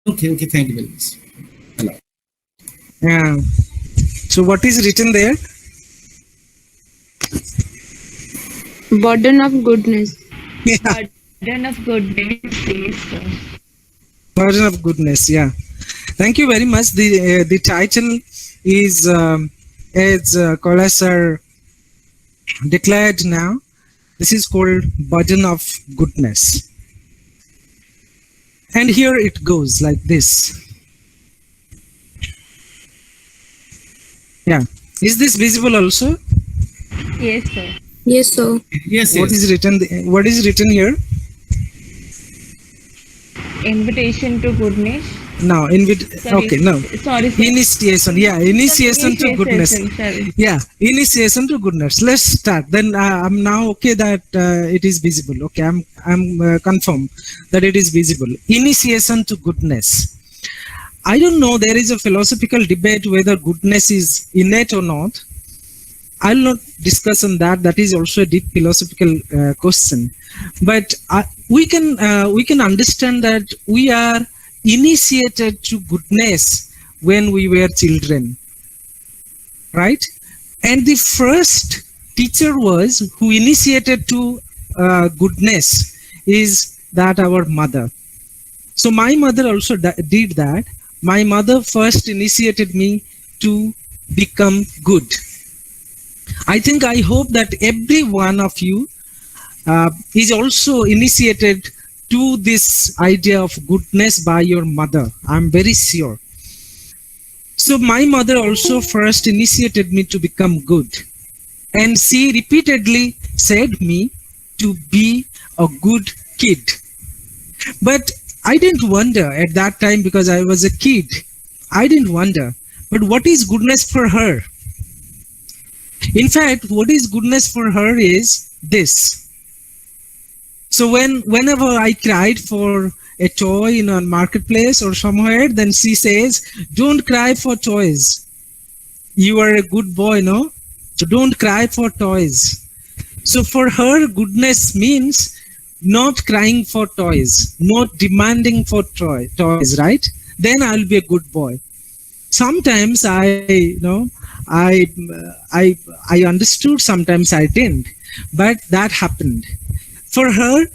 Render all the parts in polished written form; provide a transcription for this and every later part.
Okay, thank you very much. Hello. Yeah. So what is written there? Burden of goodness. Yeah. Burden of goodness, yes, sir. Burden of goodness. Yeah. Thank you very much. The title is as Kolasar declared now. This is called Burden of Goodness. And here it goes like this. Yeah. Is this visible also? Yes, sir. Yes, sir. Yes, What yes. is written? What is written here? Invitation to goodness. Now, Sorry. okay, no. Sorry, sir. Initiation. Yeah, initiation to goodness. Sorry. Yeah, initiation to goodness. Let's start. Then I'm now okay that it is visible. Okay, I'm confirmed that it is visible. Initiation to goodness. I don't know. There is a philosophical debate whether goodness is innate or not. I'll not discuss on that. That is also a deep philosophical question. But we can understand that we are initiated to goodness when we were children, right? And the first teacher was who initiated to goodness is that our mother. So my mother also did that. My mother first initiated me to become good. I hope that every one of you is also initiated to this idea of goodness by your mother. I'm very sure. So my mother also first initiated me to become good. And she repeatedly said me to be a good kid. But I didn't wonder at that time because I was a kid. I didn't wonder. But what is goodness for her? In fact, what is goodness for her is this. So whenever I cried for a toy in a marketplace or somewhere, then she says, don't cry for toys. You are a good boy, no? So don't cry for toys. So for her, goodness means not crying for toys, not demanding for toys, right? Then I'll be a good boy. Sometimes I understood, sometimes I didn't, but that happened. For her,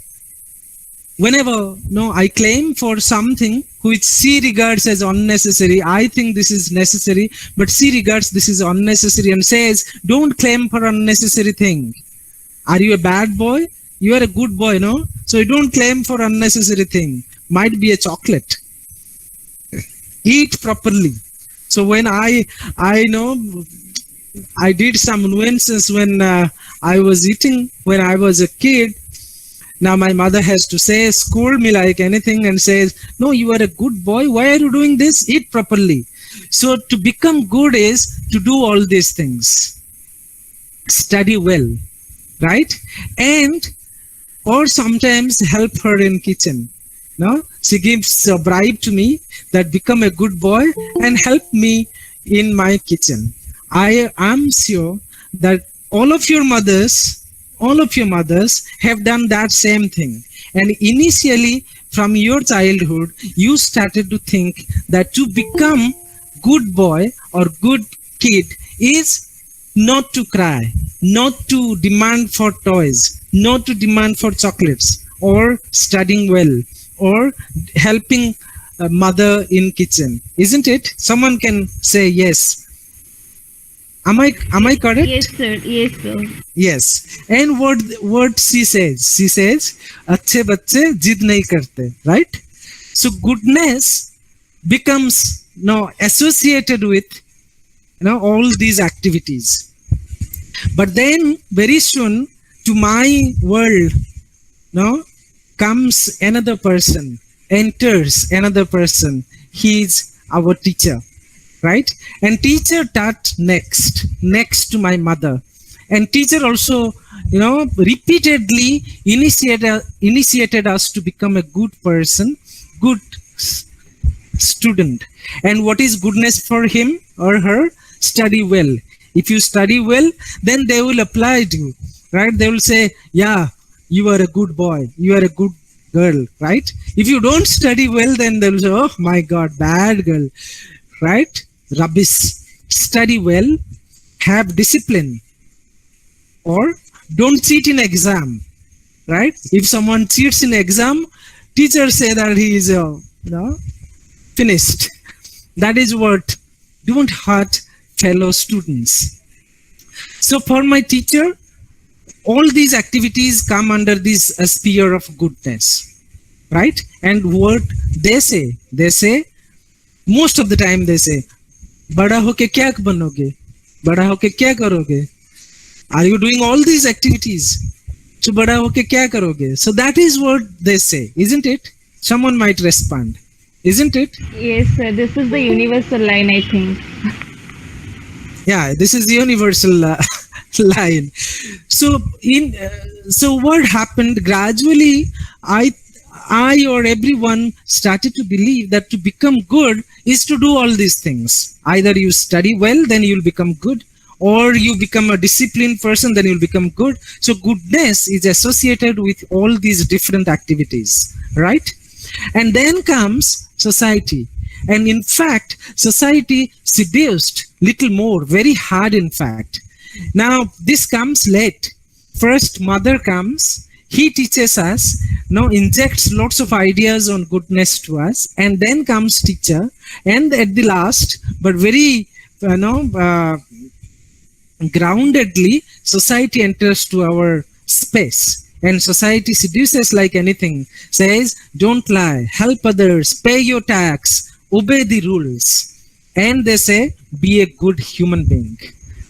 whenever I claim for something which she regards as unnecessary, I think this is necessary, but she regards this is unnecessary and says, don't claim for unnecessary thing. Are you a bad boy? You are a good boy, no? So you don't claim for unnecessary thing. Might be a chocolate. Eat properly. So when I did some nuances when I was eating when I was a kid. Now my mother has to say, scold me like anything and says, no, you are a good boy. Why are you doing this? Eat properly. So to become good is to do all these things. Study well, right? And or sometimes help her in kitchen. No, she gives a bribe to me that become a good boy and help me in my kitchen. I am sure that all of your mothers have done that same thing. And initially, from your childhood, you started to think that to become good boy or good kid is not to cry, not to demand for toys, not to demand for chocolates, or studying well, or helping a mother in kitchen. Isn't it? Someone can say yes. Am I correct? Yes, sir. Yes, sir. Yes. And what she says? She says, "Achhe bacche jid nahi karte." Right? So goodness becomes associated with all these activities. But then very soon to my world, comes another person, enters another person. He is our teacher, right? And teacher taught next to my mother. And teacher also, repeatedly initiated us to become a good person, good student. And what is goodness for him or her? Study well. If you study well, then they will apply to you, right? They will say, yeah, you are a good boy. You are a good girl, right? If you don't study well, then they'll say, oh my God, bad girl, right? Rubbish. Study well, have discipline, or don't cheat in exam, right? If someone cheats in exam, teachers say that he is, finished. That is what, don't hurt fellow students. So for my teacher, all these activities come under this sphere of goodness, right? And what they say, most of the time they say, bada hoke kya banoge? Bada hoke kya karoge? Are you doing all these activities? So bada hoke kya karoge? So that is what they say, isn't it? Someone might respond, isn't it? Yes, sir. This is the universal line, I think. Yeah, this is the universal line. So so what happened gradually, I or everyone started to believe that to become good is to do all these things. Either you study well, then you'll become good, or you become a disciplined person, then you'll become good. So goodness is associated with all these different activities, right? And then comes society. And in fact, society seduced little more, very hard in fact. Now, this comes late. First, mother comes, he teaches us, injects lots of ideas on goodness to us, and then comes teacher, and at the last, but very, groundedly, society enters to our space. And society seduces like anything, says, don't lie, help others, pay your tax, obey the rules. And they say, be a good human being,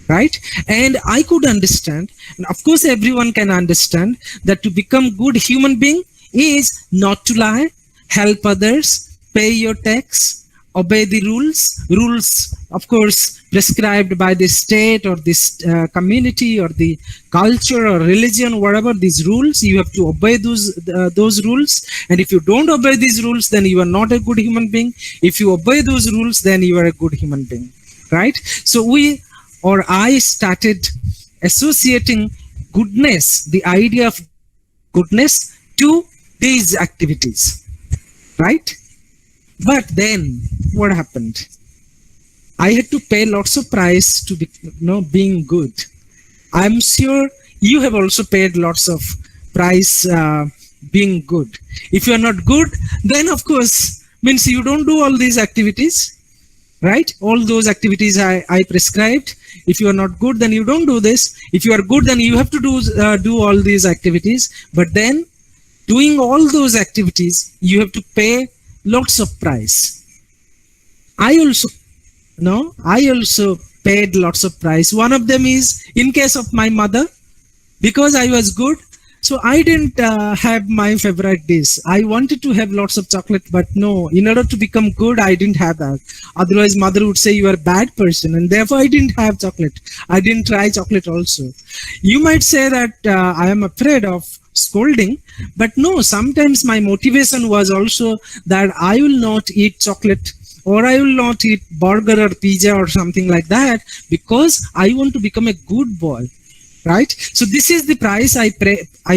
right? And I could understand, and of course everyone can understand, that to become good human being is not to lie, help others, pay your tax, obey the rules of course prescribed by the state or this community or the culture or religion, whatever these rules, you have to obey those rules. And if you don't obey these rules, then you are not a good human being. If you obey those rules, then you are a good human being, right? So I started associating goodness, the idea of goodness, to these activities, right? But then what happened? I had to pay lots of price to be, being good. I'm sure you have also paid lots of price being good. If you are not good, then of course means you don't do all these activities, right? All those activities I prescribed. If you are not good, then you don't do this. If you are good, then you have to do all these activities. But then doing all those activities, you have to pay lots of price. I also paid lots of price. One of them is in case of my mother, because I was good, so I didn't have my favorite dish. I wanted to have lots of chocolate, but no, in order to become good, I didn't have that. Otherwise, mother would say you are a bad person, and therefore I didn't have chocolate. I didn't try chocolate also. You might say that I am afraid of scolding, but no, sometimes my motivation was also that I will not eat chocolate, or I will not eat burger or pizza or something like that, because I want to become a good boy, right? So this is the price I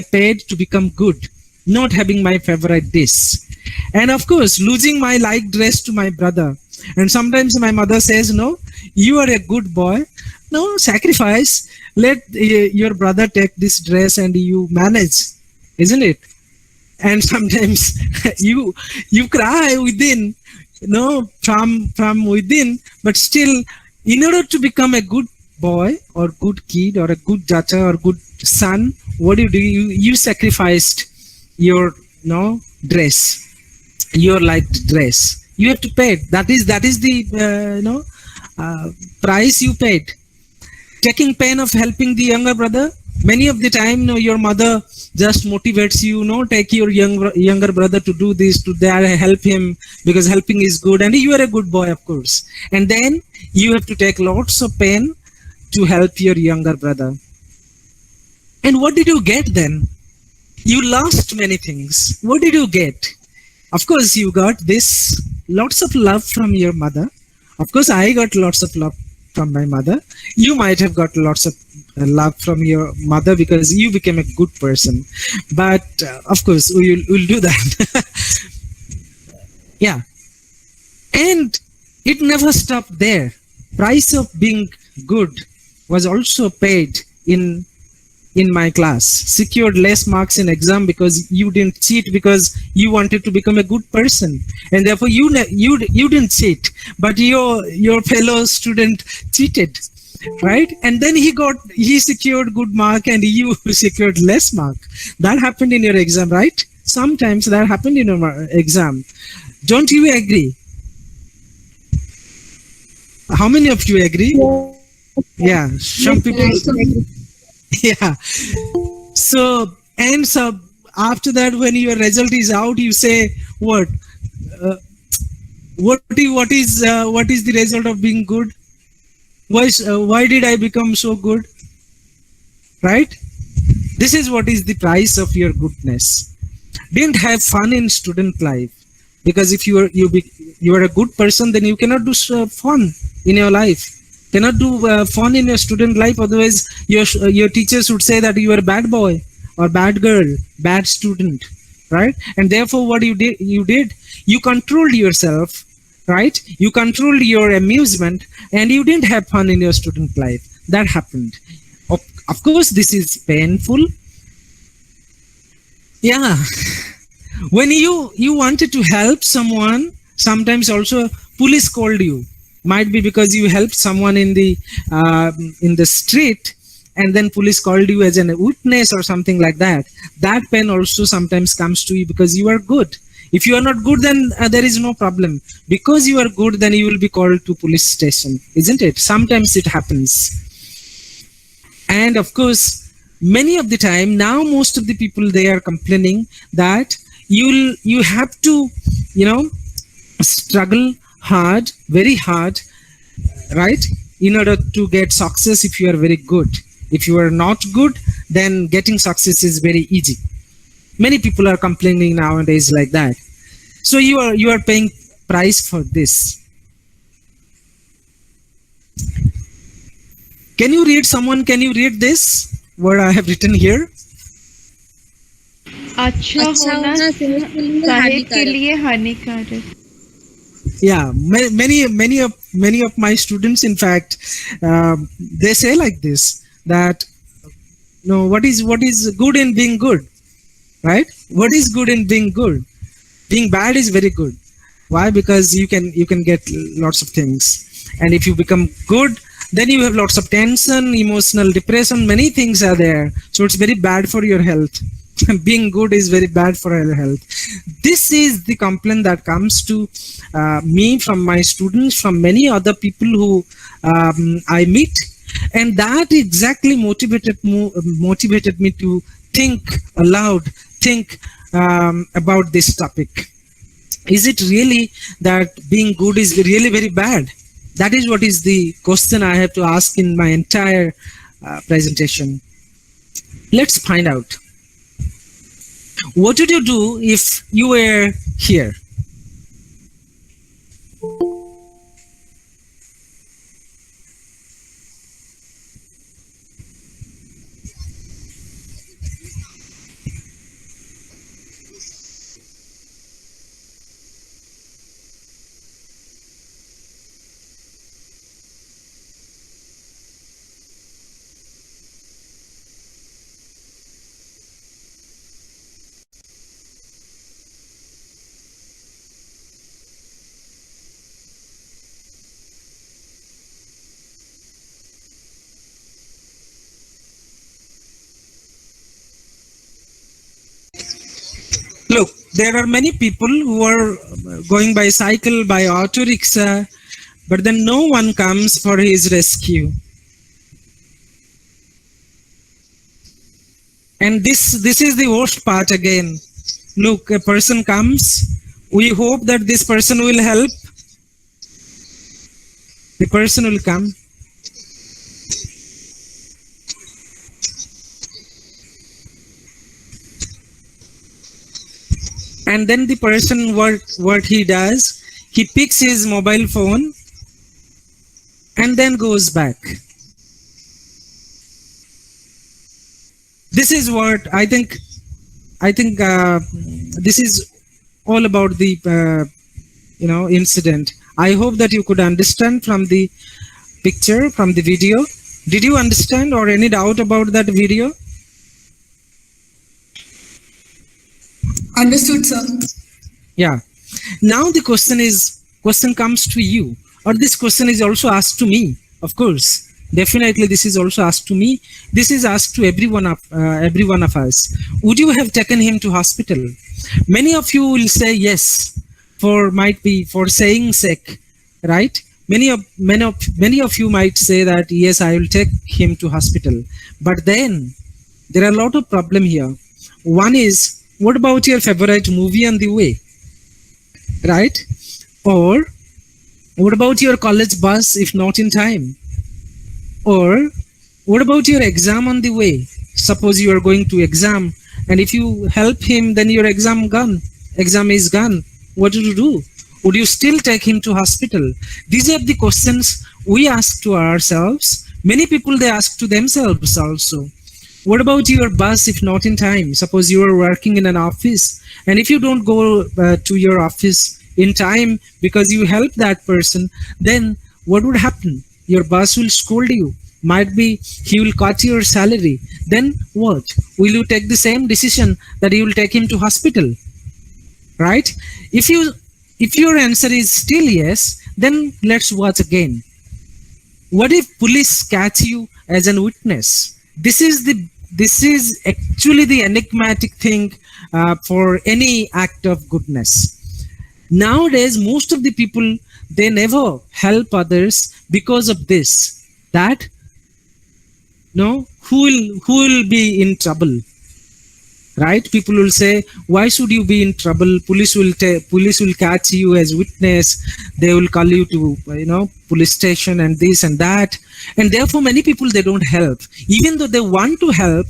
paid to become good, not having my favorite dish. And of course, losing my like dress to my brother. And sometimes my mother says, no, you are a good boy. No, sacrifice. Let your brother take this dress and you manage, isn't it? And sometimes you cry within, from within, but still, in order to become a good boy or good kid or a good daughter or good son, what do? You sacrificed your dress, your liked dress. You have to pay. That is the price you paid. Taking pain of helping the younger brother. Many of the time, your mother just motivates you, take your younger brother to do this, to that, help him, because helping is good, and you are a good boy, of course. And then you have to take lots of pain to help your younger brother. And what did you get then? You lost many things. What did you get? Of course, you got this lots of love from your mother. Of course, I got lots of love from my mother. You might have got lots of love from your mother because you became a good person. But of course, we'll do that. Yeah. And it never stopped there. Price of being good was also paid in my class. Secured less marks in exam because you didn't cheat because you wanted to become a good person, and therefore you didn't cheat, but your fellow student cheated, right? And then he secured good mark and you secured less mark. That happened in your exam, right? Sometimes that happened in your exam. Don't you agree? How many of you agree? Yeah, some people. Yeah. So after that, when your result is out, you say what? What is the result of being good? Why did I become so good? Right? This is what is the price of your goodness. Didn't have fun in student life, because if you are a good person, then you cannot do fun in your life. Cannot do fun in your student life. Otherwise, your teachers would say that you are a bad boy or bad girl, bad student, right? And therefore, what you did, you controlled yourself, right? You controlled your amusement, and you didn't have fun in your student life. That happened. Of course, this is painful. Yeah. When you wanted to help someone, sometimes also police called you. Might be because you helped someone in the street, and then police called you as a witness or something like that. That pain also sometimes comes to you because you are good. If you are not good, then there is no problem. Because you are good, then you will be called to police station, isn't it? Sometimes it happens. And of course, many of the time now, most of the people, they are complaining that you have to, struggle hard, very hard, right, in order to get success. If you are very good, if you are not good, then getting success is very easy. Many people are complaining nowadays like that. So you are paying price for this. Can you read this what I have written here? अच्छा होना सेहत के लिए हानिकारक. Yeah, many of my students, in fact, they say like this, that no, what is good in being good, right? What is good in being good? Being bad is very good. Why? Because you can get lots of things, and if you become good, then you have lots of tension, emotional depression, many things are there. So it's very bad for your health. Being good is very bad for your health. This is the complaint that comes to me from my students, from many other people who I meet, and that exactly motivated me to think aloud, think about this topic. Is it really that being good is really very bad? That is what is the question I have to ask in my entire presentation. Let's find out. What would you do if you were here? Look, there are many people who are going by cycle, by auto rickshaw, but then no one comes for his rescue. And this is the worst part again. Look, a person comes, we hope that this person will help. The person will come. And then the person, what he does, he picks his mobile phone and then goes back. this is what I think. This is all about the incident. I hope that you could understand from the picture, from the video. Did you understand, or any doubt about that video? Understood, sir. Yeah. Now the question comes to you, or this question is also asked to me. Of course, definitely this is also asked to me. This is asked to every one of us. Would you have taken him to hospital? Many of you will say yes, might be for saying sake, right? Many of you might say that yes, I will take him to hospital. But then there are a lot of problem here. One is, what about your favorite movie on the way, right? Or what about your college bus if not in time? Or what about your exam on the way? Suppose you are going to exam, and if you help him, then your exam is gone. What do you do? Would you still take him to hospital? These are the questions we ask to ourselves. Many people, they ask to themselves also. What about your bus if not in time? Suppose you are working in an office, and if you don't go to your office in time because you help that person, then what would happen? Your boss will scold you. Might be he will cut your salary. Then what? Will you take the same decision that you will take him to hospital? Right? If your answer is still yes, then let's watch again. What if police catch you as a witness? This is actually the enigmatic thing for any act of goodness. Nowadays, most of the people, they never help others because of this. That who will be in trouble, right? People will say, why should you be in trouble? Police will catch you as witness. They will call you to police station and this and that. And therefore many people, they don't help, even though they want to help,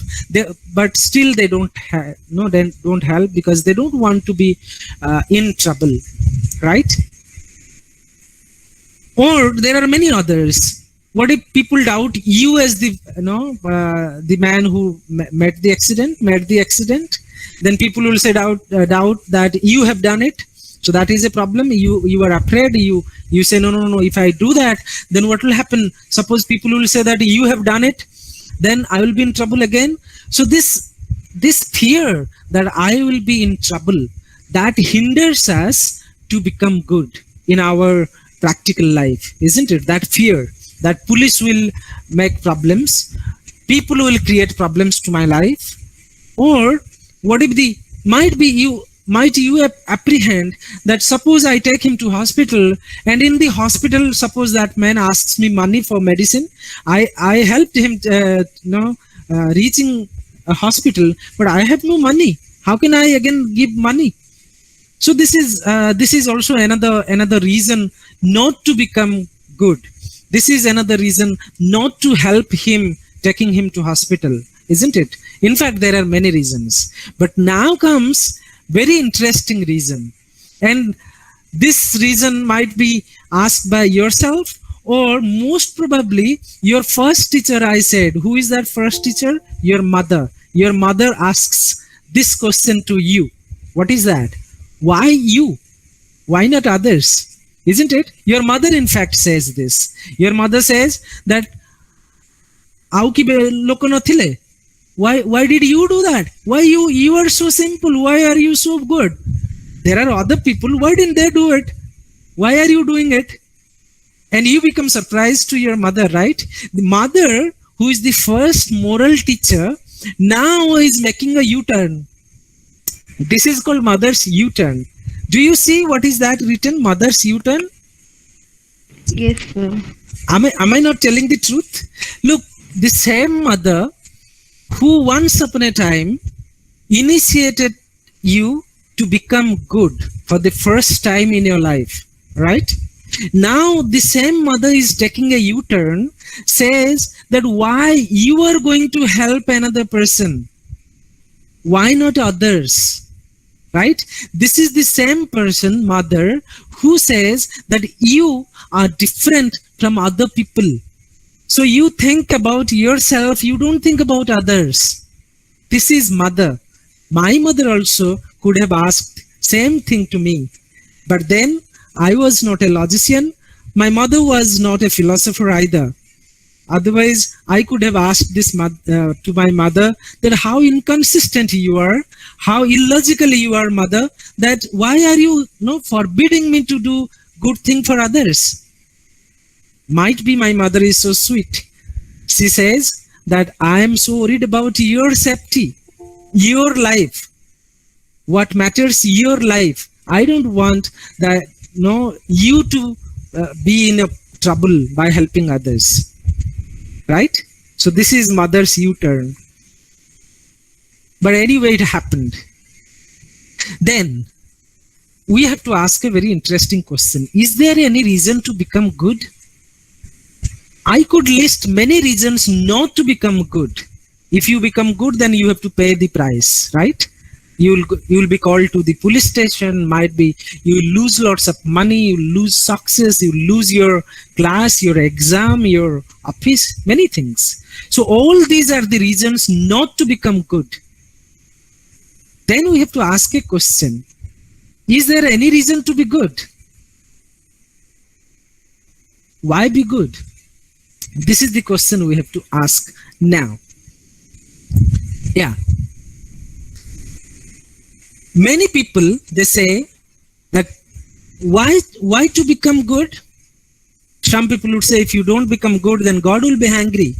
but still they don't help because they don't want to be in trouble, right? Or there are many others. What if people doubt you as the man who met the accident? Then people will say doubt that you have done it. So that is a problem. You are afraid. You say no. If I do that, then what will happen? Suppose people will say that you have done it, then I will be in trouble again. So this fear that I will be in trouble, that hinders us to become good in our practical life, isn't it? That fear that police will make problems, people will create problems to my life. Or what if might you apprehend that suppose I take him to hospital, and in the hospital, suppose that man asks me money for medicine. I helped him reaching a hospital, but I have no money. How can I again give money? So this is also another reason not to become good. This is another reason not to help him, taking him to hospital, isn't it? In fact, there are many reasons. But now comes very interesting reason. And this reason might be asked by yourself, or most probably your first teacher. I said, who is that first teacher? Your mother. Your mother asks this question to you. What is that? Why you? Why not others? Isn't it? Your mother, in fact, says this. Your mother says that, why did you do that? Why you are so simple? Why are you so good? There are other people. Why didn't they do it? Why are you doing it? And you become surprised to your mother, right? The mother, who is the first moral teacher, now is making a U-turn. This is called mother's U-turn. Do you see what is that written? Mother's U-turn? Yes, sir. Am I not telling the truth? Look, the same mother who once upon a time initiated you to become good for the first time in your life, right? Now the same mother is taking a U-turn, says that why you are going to help another person? Why not others? Right? This is the same person, mother, who says that you are different from other people. So you think about yourself, you don't think about others. this is mother. My mother also could have asked same thing to me, but then I was not a logician. My mother was not a philosopher either. Otherwise, I could have asked this to my mother that how inconsistent you are, how illogical you are, mother, that why are you forbidding me to do good thing for others? Might be my mother is so sweet. She says that I am so worried about your safety, your life. What matters, your life. I don't want that you to be in a trouble by helping others. Right? So this is mother's U-turn. But anyway, it happened. Then we have to ask a very interesting question. Is there any reason to become good? I could list many reasons not to become good. If you become good, then you have to pay the price, right? You will be called to the police station, might be you will lose lots of money, you lose success, you lose your class, your exam, your office, many things. So all these are the reasons not to become good. Then we have to ask a question. Is there any reason to be good? Why be good? This is the question we have to ask now. Yeah. Many people, they say that why to become good? Some people would say if you don't become good, then God will be angry,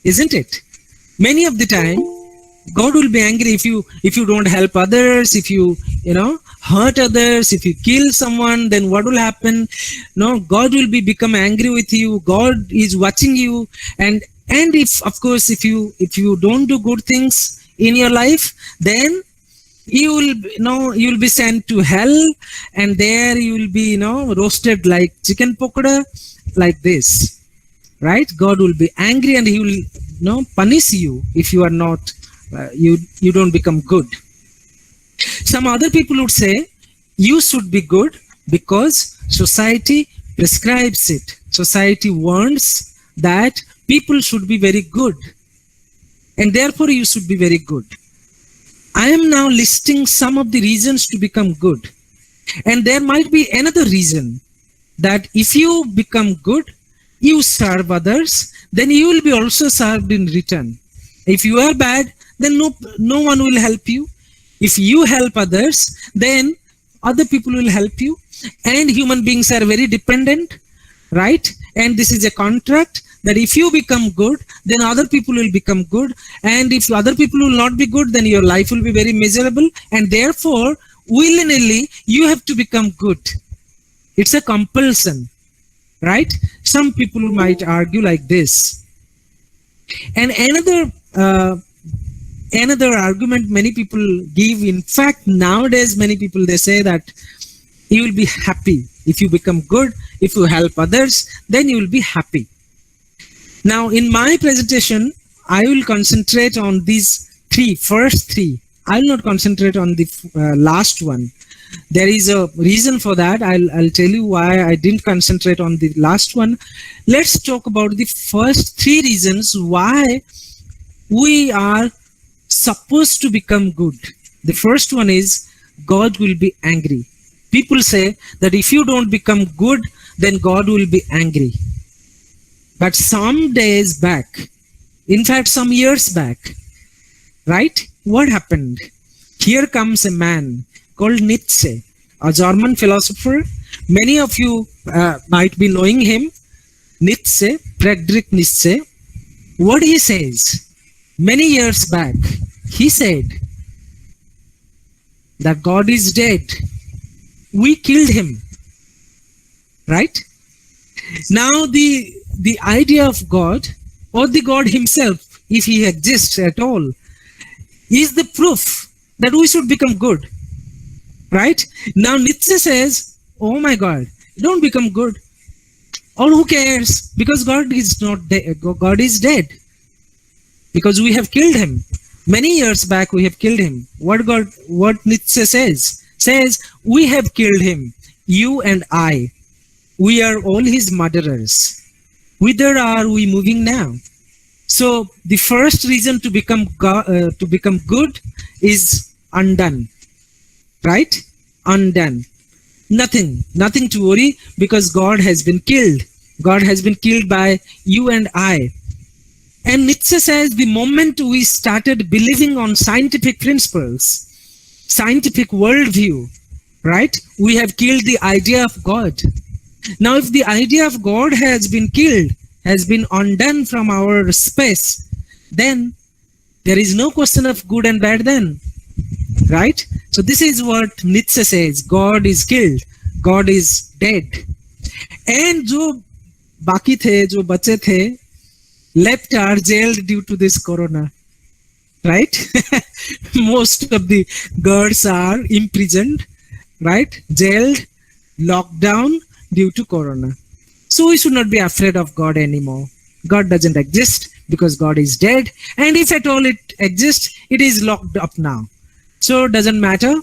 isn't it? Many of the time, God will be angry if you don't help others, if you hurt others, if you kill someone, then what will happen? No, God will become angry with you. God is watching you, and if of course if you don't do good things in your life, then you will be sent to hell, and there you will be roasted like chicken pakoda, like this, right? God will be angry and he will punish you if you are not you don't become good. Some other people would say you should be good because society prescribes it. Society wants that people should be very good, and therefore you should be very good. I am now listing some of the reasons to become good. And there might be another reason, that if you become good, you serve others, then you will be also served in return. If you are bad, then no one will help you. If you help others, then other people will help you. And human beings are very dependent, right? And this is a contract, that if you become good, then other people will become good. And if other people will not be good, then your life will be very miserable. And therefore, willy-nilly, you have to become good. It's a compulsion, right? Some people might argue like this. And another argument many people give, in fact, nowadays, many people, they say that you will be happy if you become good, if you help others, then you will be happy. Now, in my presentation, I will concentrate on these first three. I will not concentrate on the last one. There is a reason for that. I'll tell you why I didn't concentrate on the last one. Let's talk about the first three reasons why we are supposed to become good. The first one is God will be angry. People say that if you don't become good, then God will be angry. But some days back, in fact, some years back, right? What happened? Here comes a man called Nietzsche, a German philosopher. Many of you might be knowing him. Nietzsche, Friedrich Nietzsche. What he says, many years back, he said that God is dead. We killed him, right? Now the idea of God, or the God himself, if he exists at all, is the proof that we should become good, right? Now Nietzsche says, oh my God, don't become good. Or who cares? Because God is not dead. God is dead. Because we have killed him. Many years back we have killed him. What Nietzsche says, we have killed him. You and I. We are all his murderers. Whither are we moving now? So the first reason to become good is undone, right? Undone. Nothing to worry, because God has been killed. God has been killed by you and I. And Nietzsche says the moment we started believing on scientific principles, scientific worldview, right, we have killed the idea of God. Now, if the idea of God has been killed, has been undone from our space, then there is no question of good and bad then, right? So this is what Nietzsche says: God is killed, God is dead. And जो बाकी थे, जो बचे थे, left are jailed due to this corona, right? Most of the girls are imprisoned, right? Jailed, locked down due to corona. So we should not be afraid of God anymore. God doesn't exist because God is dead. And if at all it exists, it is locked up now. So it doesn't matter.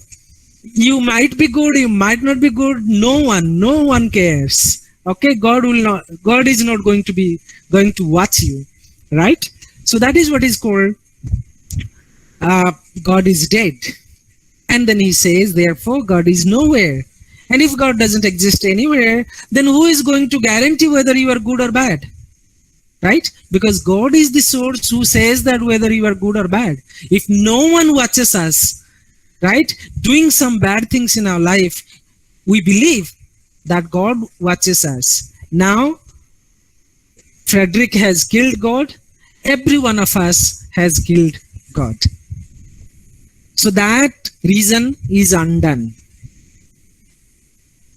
You might be good, you might not be good. No one cares. Okay, God is not going to watch you, right? So that is what is called God is dead. And then he says, therefore, God is nowhere. And if God doesn't exist anywhere, then who is going to guarantee whether you are good or bad? Right? Because God is the source who says that whether you are good or bad. If no one watches us, right, doing some bad things in our life, we believe that God watches us. Now, Frederick has killed God. Every one of us has killed God. So that reason is undone.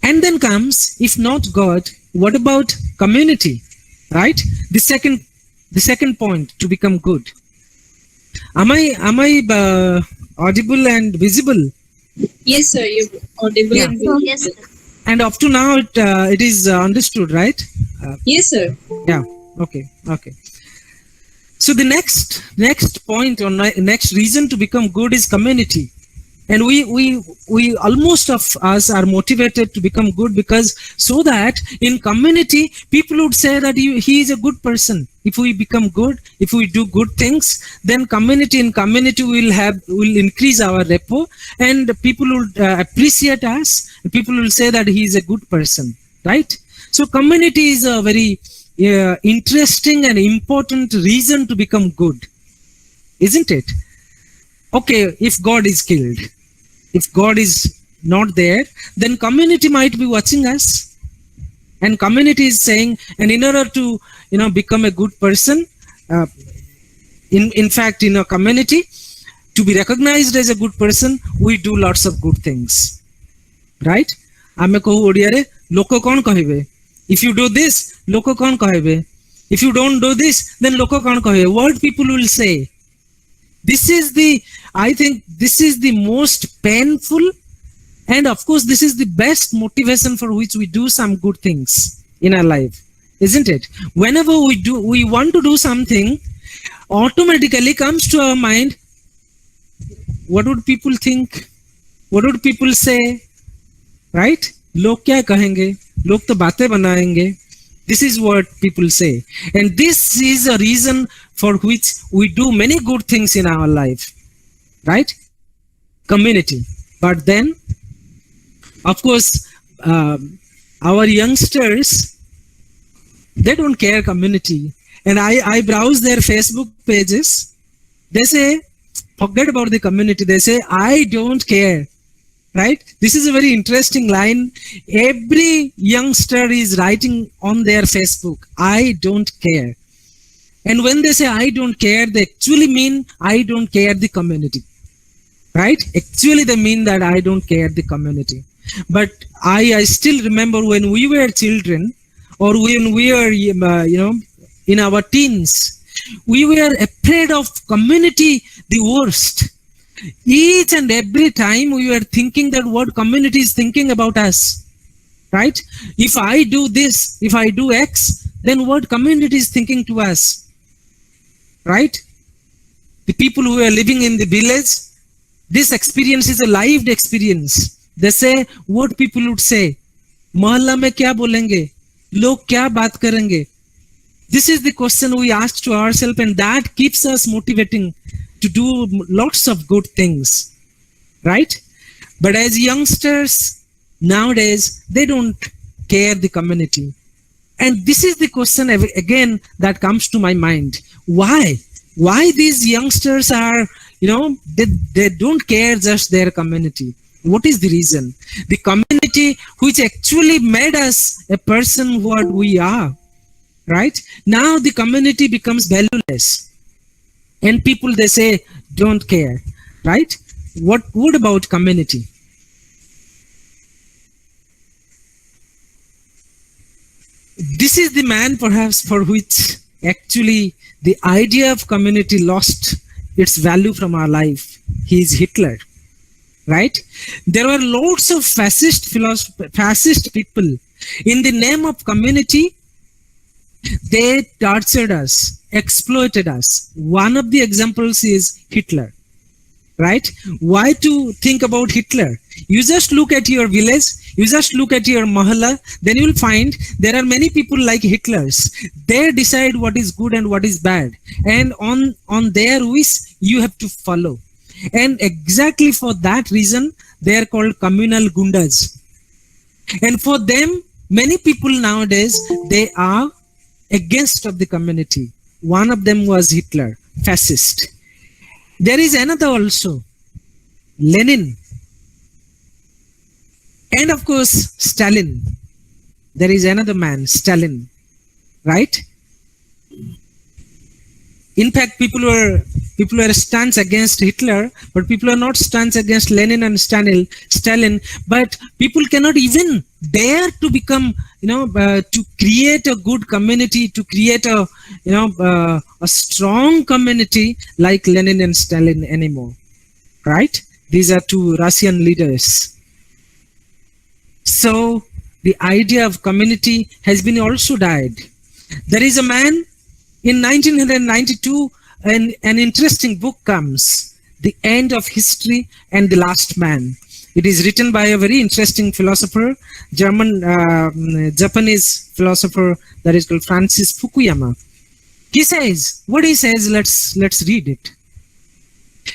And then comes, if not God, what about community? Right? The second point to become good. Am I audible and visible? Yes, sir. You're audible Yeah. and visible. Yes, sir. And up to now it is understood, right? Yes, sir. Yeah. Okay. So the next point or next reason to become good is community. And we almost of us are motivated to become good because so that in community people would say that he is a good person. If we become good, if we do good things, then community will increase our rapport, and people will appreciate us. People will say that he is a good person, right? So community is a very interesting and important reason to become good, isn't it? Okay, if God is killed, if God is not there, then community might be watching us, and community is saying, and in order to become a good person, in fact in a community, to be recognized as a good person, we do lots of good things, right? Ame kohu odia re loko kon kahibe, if you do this loko kon kahibe, if you don't do this then loko kon kahibe, what people will say. I think this is the most painful, and of course this is the best motivation for which we do some good things in our life, isn't it? Whenever we want to do something, automatically comes to our mind, what would people think? What would people say? Right? Log kya kahenge? Log to baatein banayenge. This is what people say. And this is a reason for which we do many good things in our life. Right? Community. But then, of course, our youngsters, they don't care community. And I browse their Facebook pages. They say, forget about the community. They say, I don't care. Right? This is a very interesting line. Every youngster is writing on their Facebook, I don't care. And when they say I don't care, they actually mean I don't care the community. Right? Actually, they mean that I don't care the community. But I still remember when we were children, or when we were, in our teens, we were afraid of community the worst. Each and every time we were thinking that what community is thinking about us, right? If I do this, if I do X, then what community is thinking to us, right? The people who are living in the village, this experience is a lived experience. They say what people would say, mohalla mein kya bolenge, log kya baat karenge, This is the question we ask to ourselves, and that keeps us motivating to do lots of good things, right? But as youngsters nowadays, they don't care the community. And this is the question again that comes to my mind. Why? Why these youngsters are, they don't care just their community. What is the reason? The community which actually made us a person what we are, right? Now the community becomes valueless. And people, they say, don't care, right? What about community? This is the man perhaps for which actually the idea of community lost its value from our life. He is Hitler, right? There were lots of fascist people. In the name of community, they tortured us, exploited us. One of the examples is Hitler, right? Why to think about Hitler? You just look at your village, you just look at your mahalla, then you will find there are many people like Hitlers. They decide what is good and what is bad. And on their wish, you have to follow. And exactly for that reason, they are called communal gundas. And for them, many people nowadays, they are against of the community. One of them was Hitler, fascist. There is another also, Lenin. And of course, Stalin. There is another man, Stalin, right? In fact, people were stance against Hitler, but people are not stance against Lenin and Stalin. But people cannot even dare to become, to create a good community, to create a strong community like Lenin and Stalin anymore, right? These are two Russian leaders. So the idea of community has been also died. There is a man in 1992, an interesting book comes, The End of History and the Last Man. It is written by a very interesting philosopher, Japanese philosopher that is called Francis Fukuyama. He says, what he says, let's read it.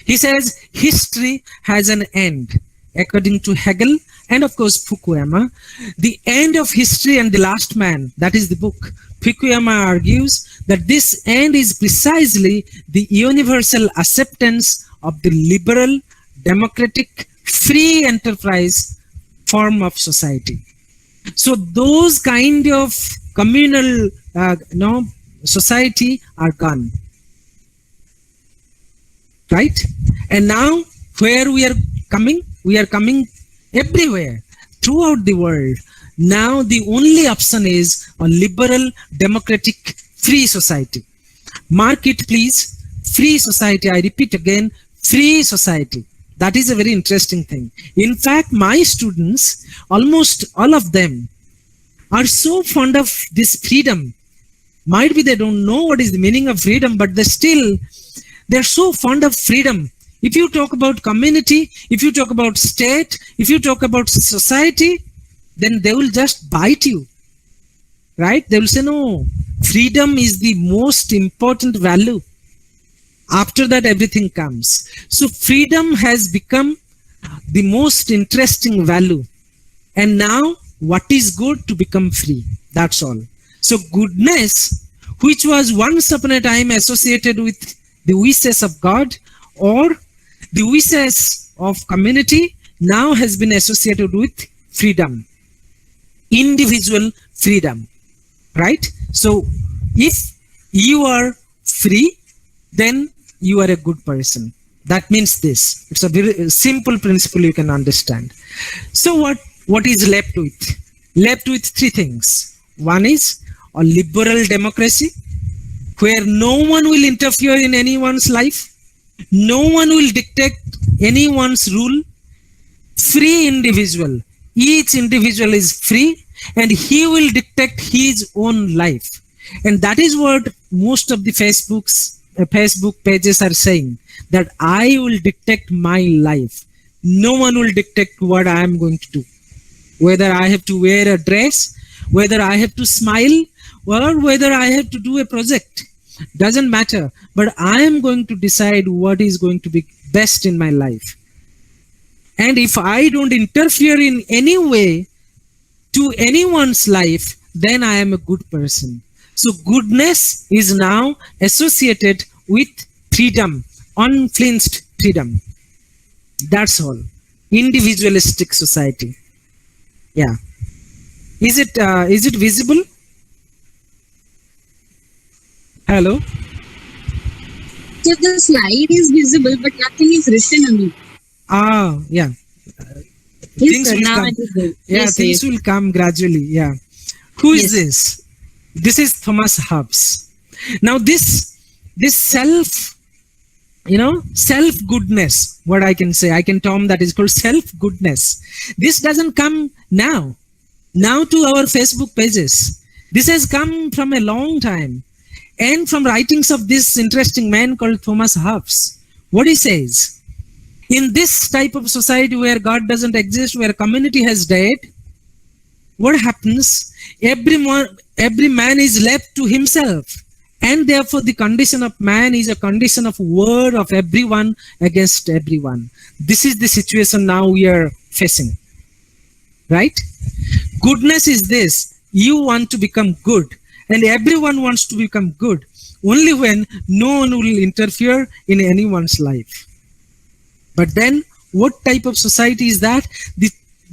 He says, history has an end. According to Hegel and of course Fukuyama, the end of history and the last man, that is the book. Fukuyama argues that this end is precisely the universal acceptance of the liberal, democratic, free enterprise form of society. So those kind of communal society are gone, right? And now where we are coming everywhere throughout the world. Now the only option is a liberal, democratic, free society. Mark it please, free society. I repeat again, free society. That is a very interesting thing. In fact, my students, almost all of them, are so fond of this freedom. Might be they don't know what is the meaning of freedom, but they're so fond of freedom. If you talk about community, if you talk about state, if you talk about society, then they will just bite you, right? They will say, no, freedom is the most important value. After that, everything comes. So freedom has become the most interesting value. And now what is good to become free? That's all. So goodness, which was once upon a time associated with the wishes of God or the wishes of community, now has been associated with freedom, individual freedom, right? So if you are free, then you are a good person. That means this. It's a very simple principle you can understand. So what is left with? Left with three things. One is a liberal democracy where no one will interfere in anyone's life. No one will dictate anyone's rule. Free individual. Each individual is free and he will dictate his own life. And that is what most of the Facebook pages are saying, that I will dictate my life. No one will dictate what I am going to do. Whether I have to wear a dress, whether I have to smile, or whether I have to do a project. Doesn't matter. But I am going to decide what is going to be best in my life. And if I don't interfere in any way to anyone's life, then I am a good person. So goodness is now associated with freedom, unflinched freedom. That's all. Individualistic society. Yeah. Is it visible? Hello? So the slide is visible, but nothing is written on it. Yeah. Yes, Things sir. will Now come. it is good. Yeah, Yes, sir, things yes. will come gradually. Yeah. Who is Yes. this? This is Thomas Hobbes. Now this self, self goodness, what I can say, I can term that is called self goodness. This doesn't come now to our Facebook pages. This has come from a long time, and from writings of this interesting man called Thomas Hobbes. What he says, in this type of society where God doesn't exist, where community has died, what happens? Every man is left to himself, and therefore the condition of man is a condition of war of everyone against everyone. This is the situation now we are facing, right? Goodness is this: you want to become good, and everyone wants to become good, only when no one will interfere in anyone's life. But then what type of society is that?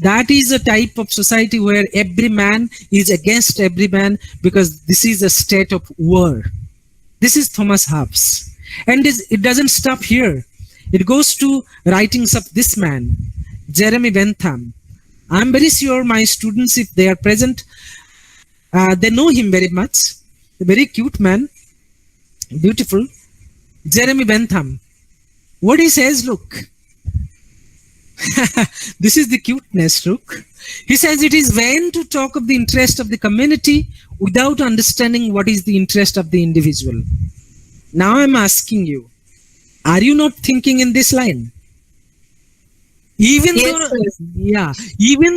That is a type of society where every man is against every man, because this is a state of war. This is Thomas Hobbes. And it doesn't stop here. It goes to writings of this man, Jeremy Bentham. I'm very sure my students, if they are present, they know him very much. A very cute man, beautiful. Jeremy Bentham. What he says, look. This is the cuteness, look. He says it is vain to talk of the interest of the community without understanding what is the interest of the individual. Now I'm asking you, are you not thinking in this line? Even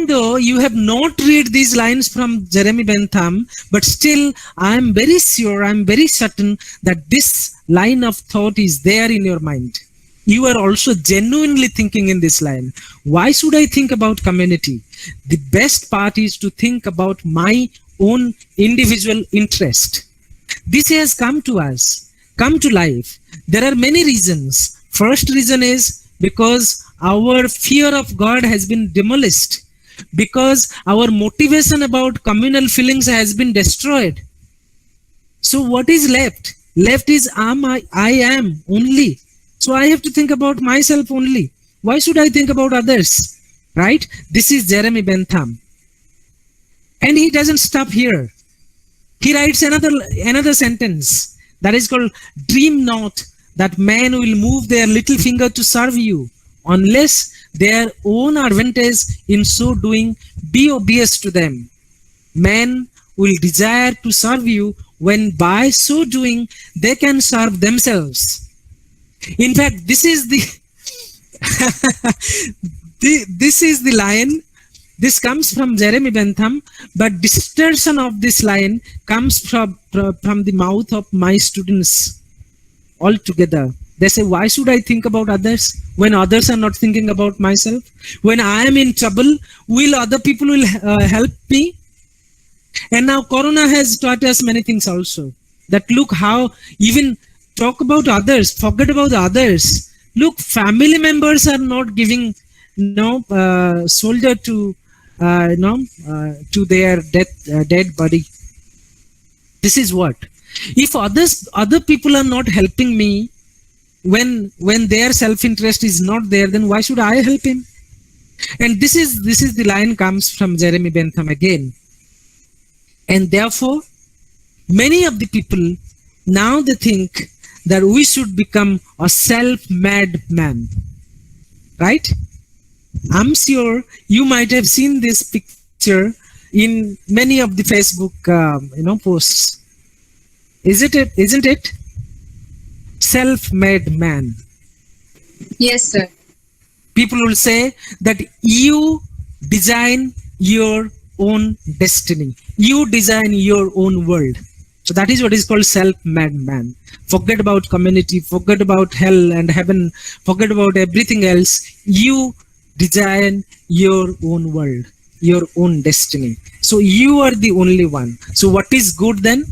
though you have not read these lines from Jeremy Bentham, but still I'm very sure, I'm very certain that this line of thought is there in your mind. You are also genuinely thinking in this line. Why should I think about community? The best part is to think about my own individual interest. This has come to us, come to life. There are many reasons. First reason is because our fear of God has been demolished, because our motivation about communal feelings has been destroyed. So what is left? Left is I am only. So I have to think about myself only. Why should I think about others? Right? This is Jeremy Bentham. And he doesn't stop here. He writes another sentence that is called, dream not that men will move their little finger to serve you, unless their own advantage in so doing be obvious to them. Men will desire to serve you when by so doing they can serve themselves. In fact, this is the this is the line. This comes from Jeremy Bentham, but distortion of this line comes from the mouth of my students altogether. They say, why should I think about others when others are not thinking about myself? When I am in trouble, will other people will help me? And now Corona has taught us many things also. That look how even talk about others, forget about others. Look, family members are not giving shoulder to to their dead body. This is what. If other people are not helping me, when their self-interest is not there, then why should I help him? And this is the line comes from Jeremy Bentham again. And therefore, many of the people now they think that we should become a self-made man, right? I'm sure you might have seen this picture in many of the Facebook, posts. Isn't it? Self-made man. Yes, sir. People will say that you design your own destiny. You design your own world. So that is what is called self-made man. Forget about community, forget about hell and heaven, forget about everything else. You design your own world, your own destiny. So you are the only one. So what is good then?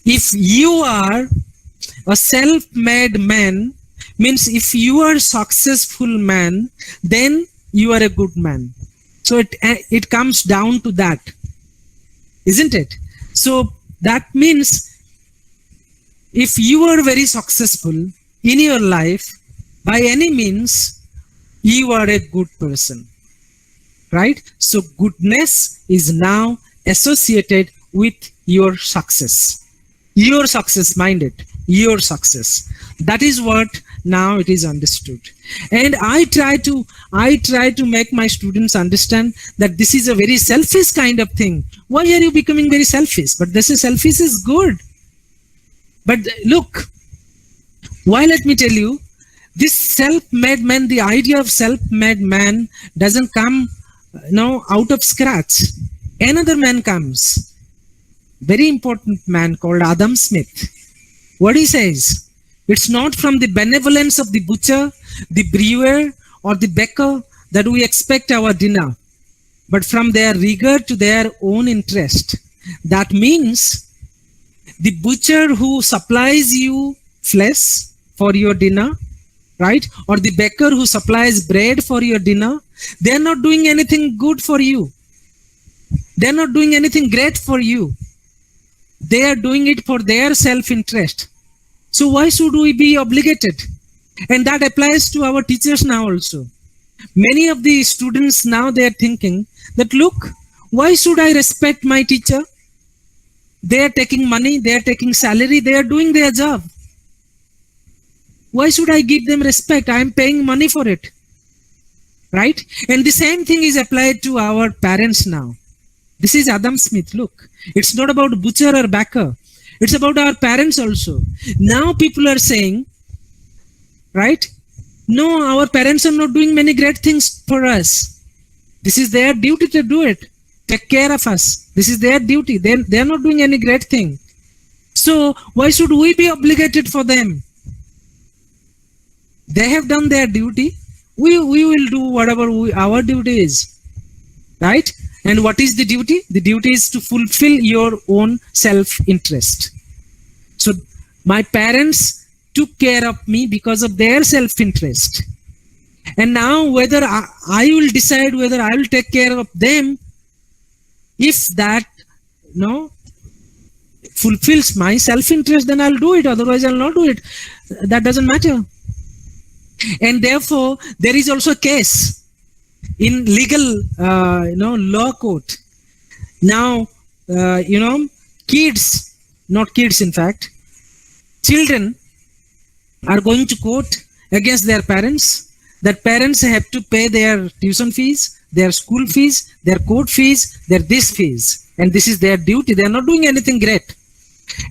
If you are a self-made man, means if you are successful man, then you are a good man. So it comes down to that, isn't it? So that means if you are very successful in your life, by any means, you are a good person, right? So goodness is now associated with your success. Your success, mind it, your success. That is what now it is understood. And I try to make my students understand that this is a very selfish kind of thing. Why are you becoming very selfish? But this is selfish is good. But look, why, let me tell you, this self-made man, the idea of self-made man doesn't come out of scratch. Another man comes, very important man called Adam Smith. What he says, it's not from the benevolence of the butcher, the brewer, or the baker that we expect our dinner, but from their regard to their own interest. That means the butcher who supplies you flesh for your dinner, right? Or the baker who supplies bread for your dinner, they're not doing anything good for you. They're not doing anything great for you. They are doing it for their self-interest. So why should we be obligated? And that applies to our teachers now also. Many of the students now, they are thinking that, look, why should I respect my teacher? They are taking money, they are taking salary, they are doing their job. Why should I give them respect? I am paying money for it, right? And the same thing is applied to our parents now. This is Adam Smith. Look, it's not about butcher or baker. It's about our parents also. Now people are saying, right? No, our parents are not doing many great things for us. This is their duty to do it. Take care of us. This is their duty. They are not doing any great thing. So why should we be obligated for them? They have done their duty. We will do whatever our duty is, right? And what is the duty? The duty is to fulfill your own self-interest. So my parents took care of me because of their self-interest. And now whether I will decide whether I will take care of them, if that fulfills my self-interest, then I'll do it. Otherwise, I'll not do it. That doesn't matter. And therefore, there is also a case in legal, law court. Now, kids, not kids, in fact, children are going to court against their parents. That parents have to pay their tuition fees, their school fees, their court fees, their this fees. And this is their duty. They are not doing anything great.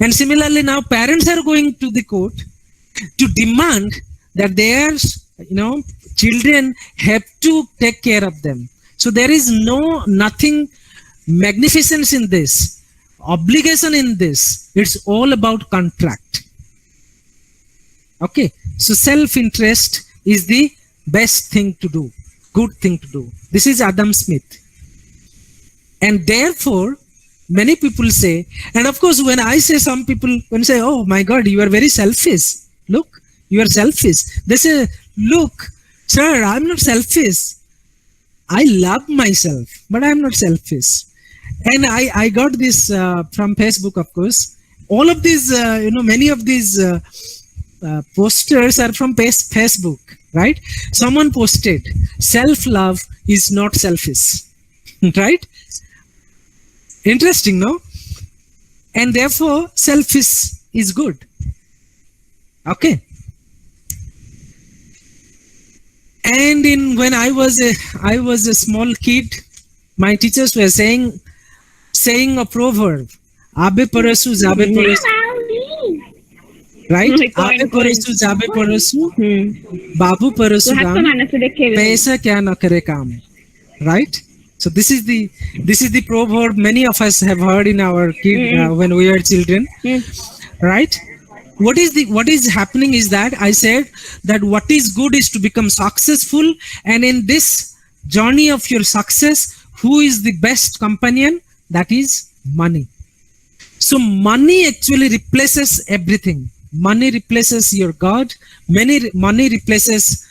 And similarly, now parents are going to the court to demand that their, children have to take care of them. So there is nothing magnificence in this, obligation in this. It's all about contract. Okay, so self-interest is the best thing to do, good thing to do. This is Adam Smith. And therefore, many people say, and of course, when I say, some people when say, oh my God, you are very selfish. Look, you are selfish. They say, look, sir, I'm not selfish. I love myself, but I'm not selfish. And I got this from Facebook, of course. All of these, many of these posters are from Facebook, right? Someone posted, self-love is not selfish, right? Interesting, no? And therefore, selfish is good. Okay. And when I was a small kid, my teachers were saying a proverb, "Abe parasu, jabe parasu." Right? "Abe parasu, jabe parasu, babu parasu ram, paisa kya na kare kaam." Right? So this is the proverb many of us have heard in our when we were children, right? What is happening is that I said that what is good is to become successful, and in this journey of your success, who is the best companion? That is money. So money actually replaces everything. Money replaces your God. Money replaces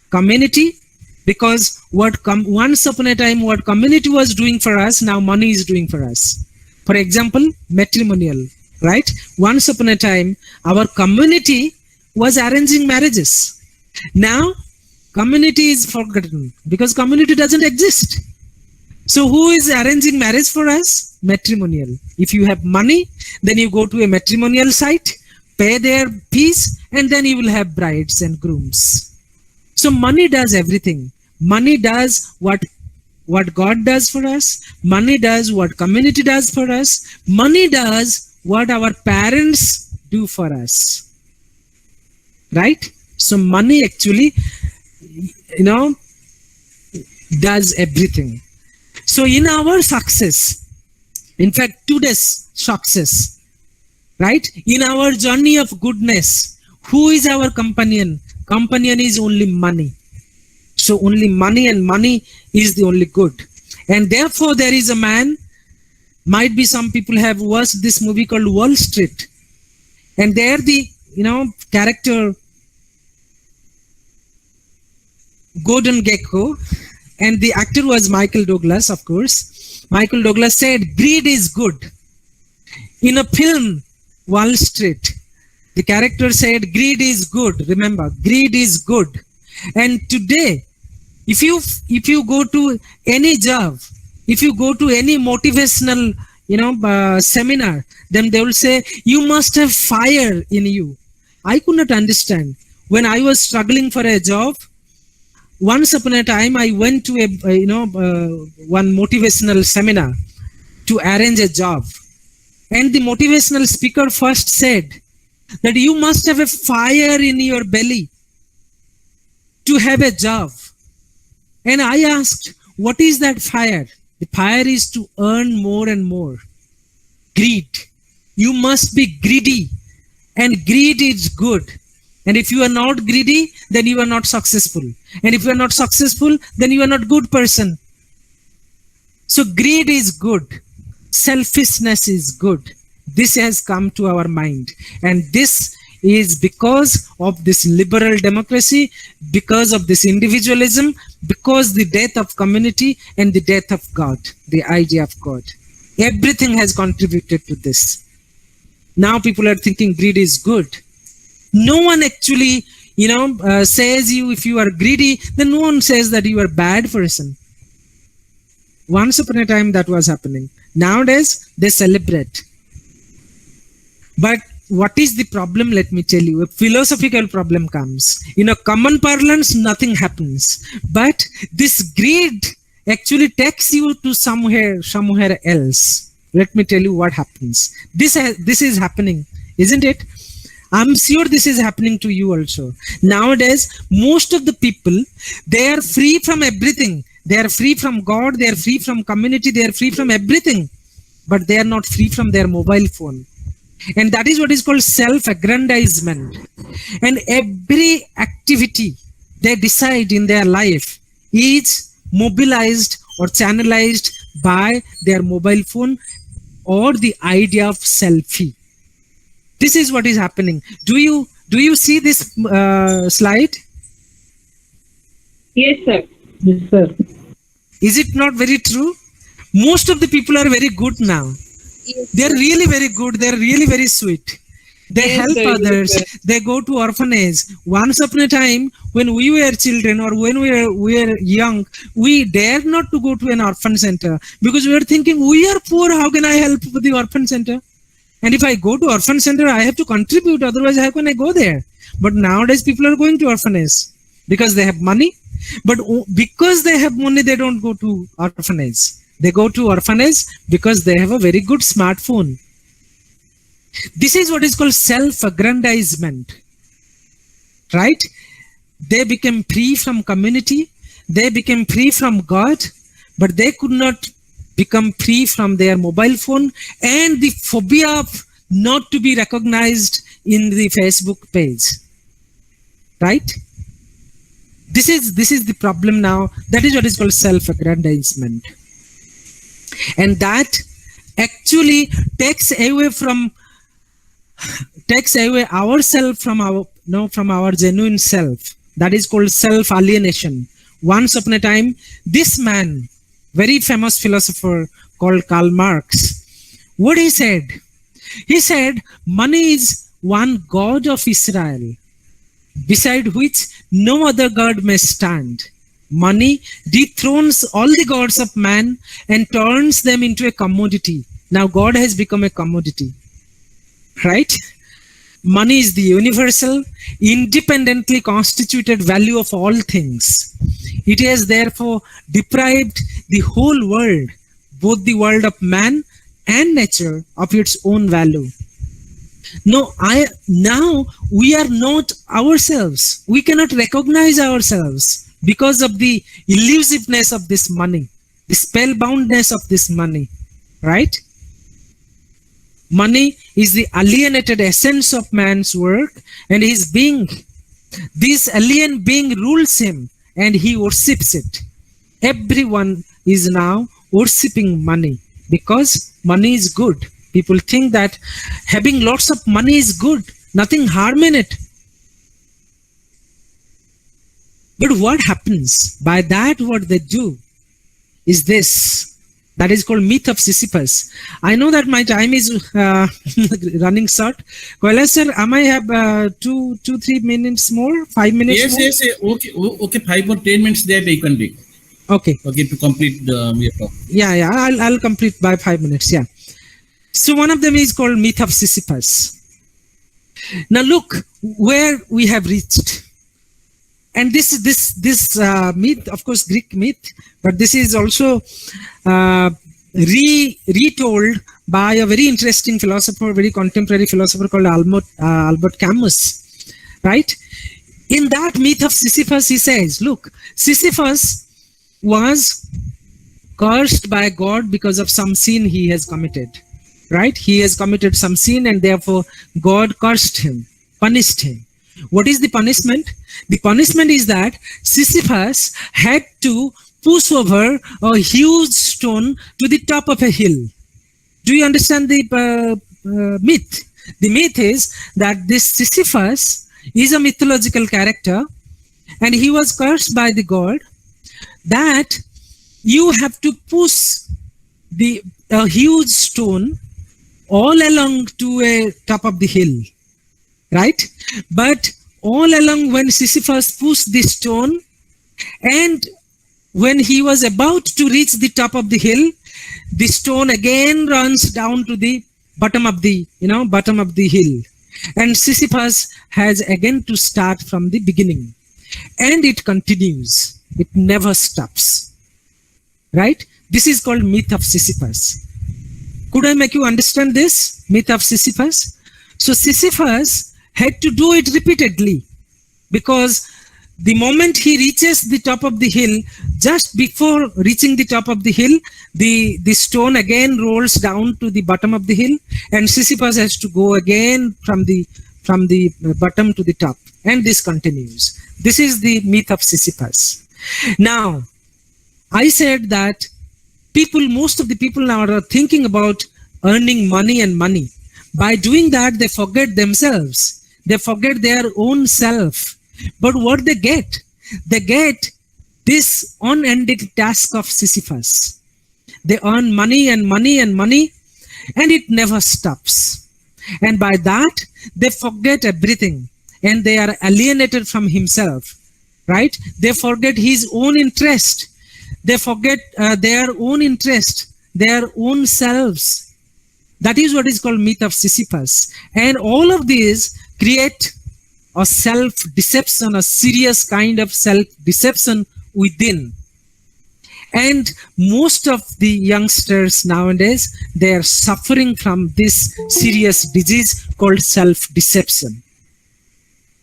community, because once upon a time what community was doing for us, now money is doing for us. For example, matrimonial, right? Once upon a time our community was arranging marriages. Now community is forgotten because community doesn't exist. So who is arranging marriage for us? Matrimonial. If you have money, then you go to a matrimonial site, pay their fees, and then you will have brides and grooms. So money does everything. Money does what God does for us. Money does what community does for us. Money does what our parents do for us. Right? So money actually, does everything. So in our success, in fact, today's success, right? In our journey of goodness, who is our companion? Companion is only money. So only money, and money is the only good. And therefore there is a man, might be some people have watched this movie called Wall Street. And there the, character Gordon Gekko, and the actor was Michael Douglas, of course. Michael Douglas said, greed is good. In a film, Wall Street, the character said, greed is good. Remember, greed is good. And today, if you go to any job, if you go to any motivational, seminar, then they will say, you must have fire in you. I could not understand. When I was struggling for a job, once upon a time, I went to one motivational seminar to arrange a job. And the motivational speaker first said that you must have a fire in your belly to have a job. And I asked, what is that fire? The fire is to earn more and more. Greed. You must be greedy. And greed is good. And if you are not greedy, then you are not successful. And if you are not successful, then you are not good person. So greed is good. Selfishness is good. This has come to our mind. And this is because of this liberal democracy, because of this individualism, because the death of community and the death of God, the idea of God. Everything has contributed to this. Now people are thinking greed is good. No one actually, says you, if you are greedy, then no one says that you are a bad person. Once upon a time that was happening. Nowadays, they celebrate. But what is the problem? Let me tell you. A philosophical problem comes. In a common parlance, nothing happens. But this greed actually takes you to somewhere else. Let me tell you what happens. This is happening, isn't it? I'm sure this is happening to you also. Nowadays, most of the people, they are free from everything. They are free from God, they are free from community, they are free from everything. But they are not free from their mobile phone. And that is what is called self-aggrandizement. And every activity they decide in their life is mobilized or channelized by their mobile phone or the idea of selfie. This is what is happening. Do you see this slide? Yes, sir. Yes, sir. Is it not very true? Most of the people are very good now. Yes, They're really very good. They're really very sweet. They Yes, help sir, yes, others. sir. They go to orphanage. Once upon a time, when we were children or when we were young, we dared not to go to an orphan center because we were thinking, we are poor. How can I help with the orphan center? And if I go to orphan center, I have to contribute. Otherwise, how can I go there? But nowadays, people are going to orphanage because they have money. But because they have money, they don't go to orphanage. They go to orphanage because they have a very good smartphone. This is what is called self-aggrandizement. Right? They became free from community. They became free from God but they could not become free from their mobile phone and the phobia of not to be recognized in the Facebook page. Right? This is the problem now. That is what is called self-aggrandizement. And that actually takes away ourselves from our genuine self. That is called self-alienation. Once upon a time, this man, very famous philosopher called Karl Marx, what he said? He said, money is one God of Israel, beside which no other God may stand. Money dethrones all the gods of man and turns them into a commodity. Now God has become a commodity, right? Money is the universal, independently constituted value of all things. It has therefore deprived the whole world, both the world of man and nature, of its own value. Now we are not ourselves. We cannot recognize ourselves because of the elusiveness of this money, the spellboundness of this money, right? Money is the alienated essence of man's work, and his being, this alien being rules him and he worships it. Everyone is now worshipping money because money is good. People think that having lots of money is good, nothing harm in it. But what happens? By that, what they do is this. That is called myth of Sisyphus. I know that my time is running short. Kailash sir, am I have 2-3 minutes more? 5 minutes Yes, more? yes. Okay. 5 or 10 minutes that I can take. Okay. Okay, to complete your talk. Yeah. I'll complete by 5 minutes. Yeah. So one of them is called myth of Sisyphus. Now look where we have reached. And this myth, of course, Greek myth, but this is also retold by a very interesting philosopher, very contemporary philosopher called Albert Camus, right? In that myth of Sisyphus, he says, look, Sisyphus was cursed by God because of some sin he has committed, right? He has committed some sin and therefore God cursed him, punished him. What is the punishment? The punishment is that Sisyphus had to push over a huge stone to the top of a hill. Do you understand the myth? The myth is that this Sisyphus is a mythological character and he was cursed by the god that you have to push a huge stone all along to a top of the hill. Right? But all along when Sisyphus pushed the stone and when he was about to reach the top of the hill, the stone again runs down to the bottom of the hill. And Sisyphus has again to start from the beginning. And it continues. It never stops. Right? This is called myth of Sisyphus. Could I make you understand this? Myth of Sisyphus? So Sisyphus had to do it repeatedly because the moment he reaches the top of the hill, just before reaching the top of the hill, the stone again rolls down to the bottom of the hill and Sisyphus has to go again from the bottom to the top, and this continues. This is the myth of Sisyphus. Now, I said that most of the people now are thinking about earning money and money. By doing that, they forget themselves. They forget their own self. But what they get this unending task of Sisyphus. They earn money and money and money, and it never stops. And by that, they forget everything, and they are alienated from himself, right? They forget his own interest. They forget their own interest, their own selves. That is what is called myth of Sisyphus. And all of these create a self-deception, a serious kind of self-deception within. And most of the youngsters nowadays, they are suffering from this serious disease called self-deception,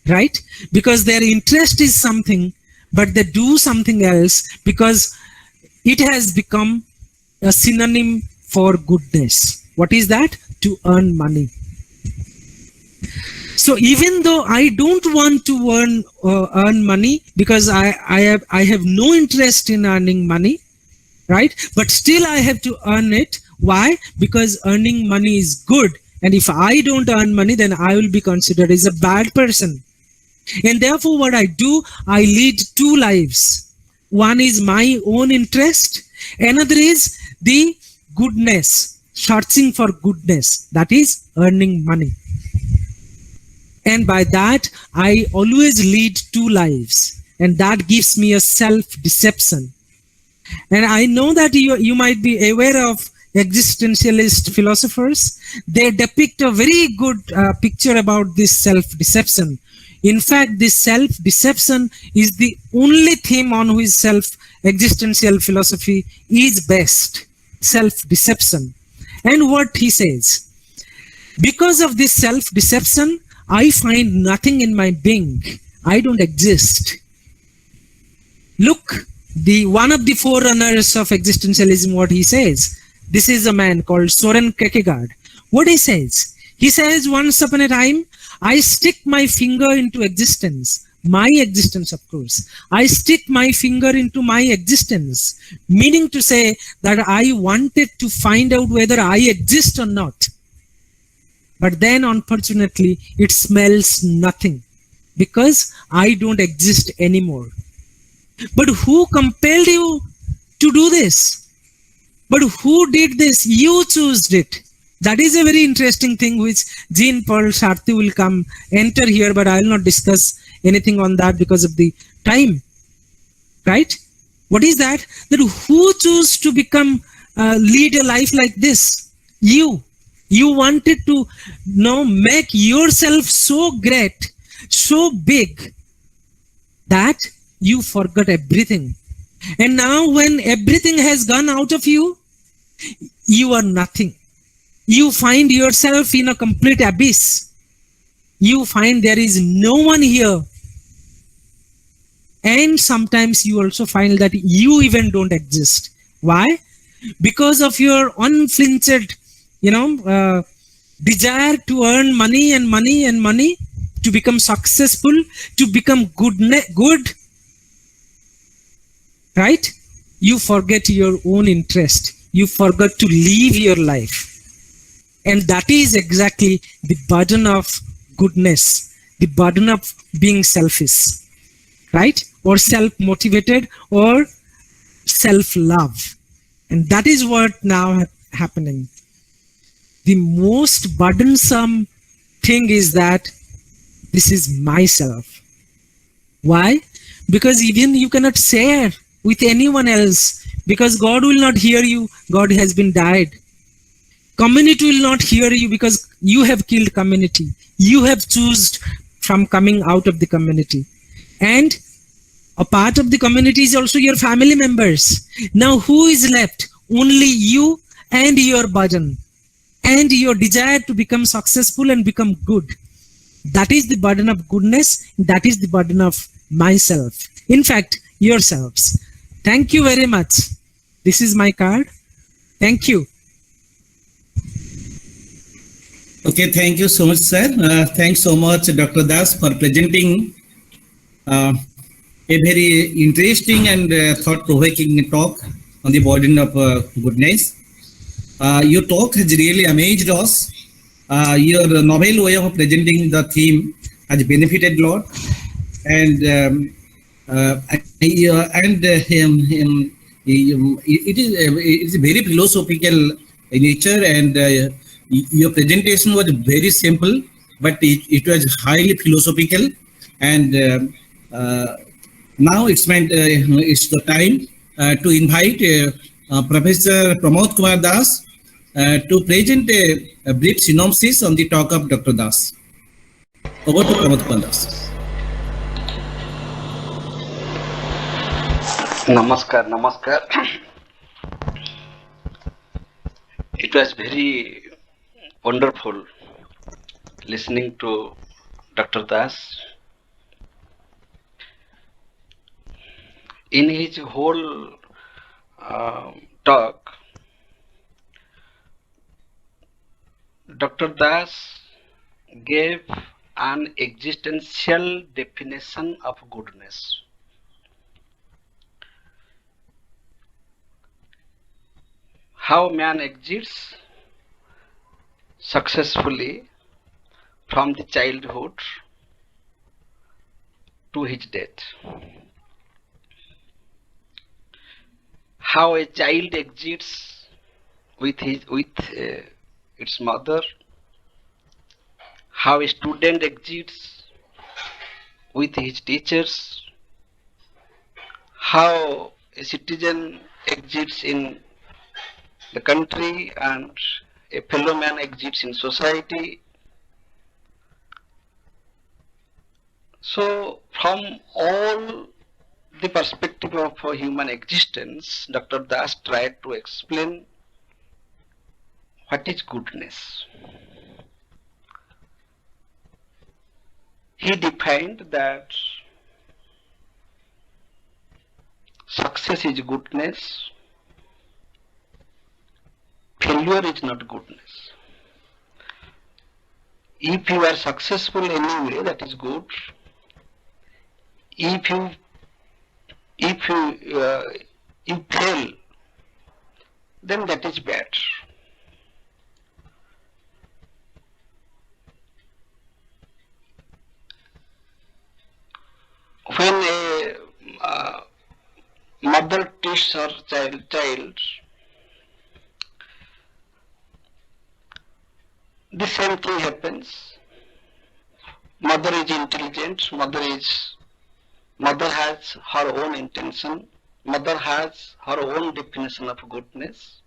right? Because their interest is something, but they do something else because it has become a synonym for goodness. What is that? To earn money. So even though I don't want to earn money, because I have no interest in earning money, right? But still I have to earn it. Why? Because earning money is good. And if I don't earn money, then I will be considered as a bad person. And therefore what I do, I lead two lives. One is my own interest. Another is the goodness, searching for goodness, that is earning money. And by that, I always lead two lives. And that gives me a self-deception. And I know that you might be aware of existentialist philosophers. They depict a very good picture about this self-deception. In fact, this self-deception is the only theme on which existential philosophy is based. Self-deception. And what he says, because of this self-deception, I find nothing in my being. I don't exist. Look, one of the forerunners of existentialism, what he says. This is a man called Soren Kierkegaard. What he says? He says, once upon a time, I stick my finger into existence. My existence, of course. I stick my finger into my existence. Meaning to say that I wanted to find out whether I exist or not. But then, unfortunately, it smells nothing. Because I don't exist anymore. But who compelled you to do this? But who did this? You chose it. That is a very interesting thing which Jean-Paul Sartre will enter here, but I will not discuss anything on that because of the time. Right? What is that? That who chose to lead a life like this? You. You wanted to make yourself so great, so big, that you forgot everything. And now when everything has gone out of you, you are nothing. You find yourself in a complete abyss. You find there is no one here. And sometimes you also find that you even don't exist. Why? Because of your unflinched, desire to earn money and money and money, to become successful, to become good, right? You forget your own interest. You forgot to live your life. And that is exactly the burden of goodness, the burden of being selfish, right? Or self-motivated or self-love. And that is what now happening. The most burdensome thing is that this is myself. Why? Because even you cannot share with anyone else, because God will not hear you. God has been died. Community will not hear you because you have killed community. You have chosen from coming out of the community. And a part of the community is also your family members. Now who is left? Only you and your burden and your desire to become successful and become good. That is the burden of goodness. That is the burden of myself. In fact, yourselves. Thank you very much. This is my card. Thank you. Okay, thank you so much, sir. Thanks so much, Dr. Das, for presenting a very interesting and thought-provoking talk on the burden of goodness. Your talk has really amazed us. Your novel way of presenting the theme has benefited a lot, and it is very philosophical in nature, and your presentation was very simple, but it was highly philosophical. And now it's the time to invite Professor Pramod Kumar Das to present a brief synopsis on the talk of Dr. Das. Over to Pramod Kumar Das. Namaskar. It was very wonderful listening to Dr. Das. In his whole talk, Dr. Das gave an existential definition of goodness. How man exits successfully from the childhood to his death. How a child exits with its mother. How a student exits with his teachers. How a citizen exits in the country and a fellow man exits in society. So from all the perspective of human existence, Dr. Das tried to explain what is goodness. He defined that success is goodness, failure is not goodness. If you are successful anyway, that is good. If you fail, then that is bad. When a mother teaches her child, the same thing happens. Mother is intelligent, mother has her own intention, mother has her own definition of goodness,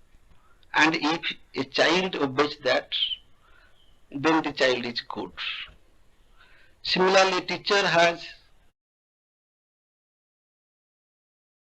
and if a child obeys that, then the child is good. Similarly, teacher has